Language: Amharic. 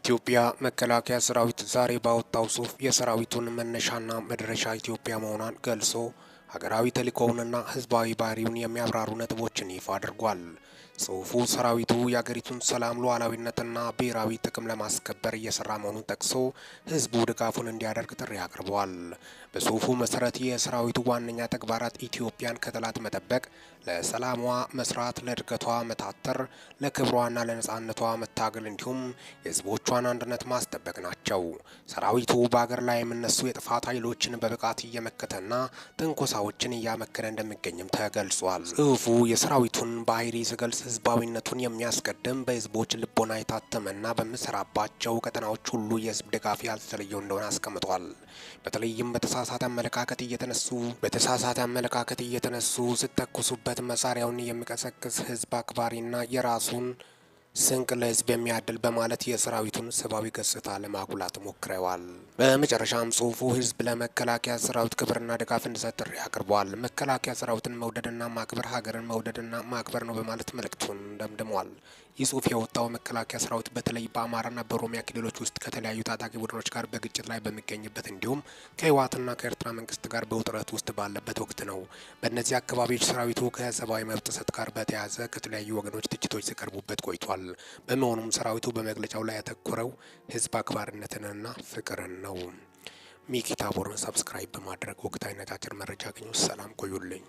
የኢትዮጵያ መከላከያ ሰራዊት ዛሬ ባወጣው ጽሑፍ የሰራዊቱን መነሻና መድረሻ ኢትዮጵያ መሆኗን ገልጾ ሀገራዊ ተልዕኮውንና ህዝባዊ ባህሪውን የሚያብራሩ ነጥቦችን ይፋ አድርጓል። ጽሑፉ ሰራዊቱ የአገሪቱን ሰላም ሉዓላዊነትና ብሔራዊ ጥቅም ለማስከበር እየሰራ መሆኑን ጠቅሶ ህዝቡ ድጋፉን እንዲያደርግ ጥሪ አቅርበዋል። በጽሑፉ መሰረት የሰራዊቱ ዋነኛ ተግባራት ኢትዮጵያን ከጠላት መጠበቅ፣ ለሰላሟ መስራት፣ ለእድገቷ መታተር፣ ለክብሯና ለነጻነቷ መታገል እንዲሁም የህዝቦቿን አንድነት ማስጠበቅ ናቸው። ሰራዊቱ በአገር ላይ የሚነሱ የጥፋት ኃይሎችን በብቃት እየመከተና ትንኮሳዎችን እያመከነ እንደሚገኝም ተገልጿል። ጽሑፉ የሰራዊቱን ባህሪ ሲገልጽ ህዝባዊነቱን የሚያስቀድም በህዝቦች ልቦና የታተመና በሚሰራባቸው ቀጠናዎች ሁሉ የህዝብ ድጋፍ ያልተለየው እንደሆነ አስቀምጧል። በተለይም በተሳሳተ አመለካከት እየተነሱ ሲተኩሱበት መሳሪያውን የሚቀሰቅስ ህዝብ አክባሪና የራሱን ስንቅ ለህዝብ የሚያድል በማለት የሰራዊቱን ሰብአዊ ገጽታ ለማጉላት ሞክረዋል። በመጨረሻም ጽሑፉ ህዝብ ለመከላከያ ሰራዊት ክብርና ድጋፍ እንዲሰጥ ጥሪ አቅርበዋል። መከላከያ ሰራዊትን መውደድና ማክበር ሀገርን መውደድና ማክበር ነው በማለት መልእክቱን ደምድሟል። ይህ ጽሑፍ የወጣው መከላከያ ሰራዊት በተለይ በአማራና በኦሮሚያ ክልሎች ውስጥ ከተለያዩ ታጣቂ ቡድኖች ጋር በግጭት ላይ በሚገኝበት እንዲሁም ከህወሓትና ከኤርትራ መንግስት ጋር በውጥረት ውስጥ ባለበት ወቅት ነው። በእነዚህ አካባቢዎች ሰራዊቱ ከሰብአዊ መብት ጥሰት ጋር በተያያዘ ከተለያዩ ወገኖች ትችቶች ሲቀርቡበት ቆይቷል። በመሆኑም ሰራዊቱ በመግለጫው ላይ ያተኮረው ህዝብ አክባሪነትንና ፍቅርን ነው። ሚኪ ታቦርን ሰብስክራይብ በማድረግ ወቅታዊና አጭር መረጃ አግኙ። ሰላም ቆዩልኝ።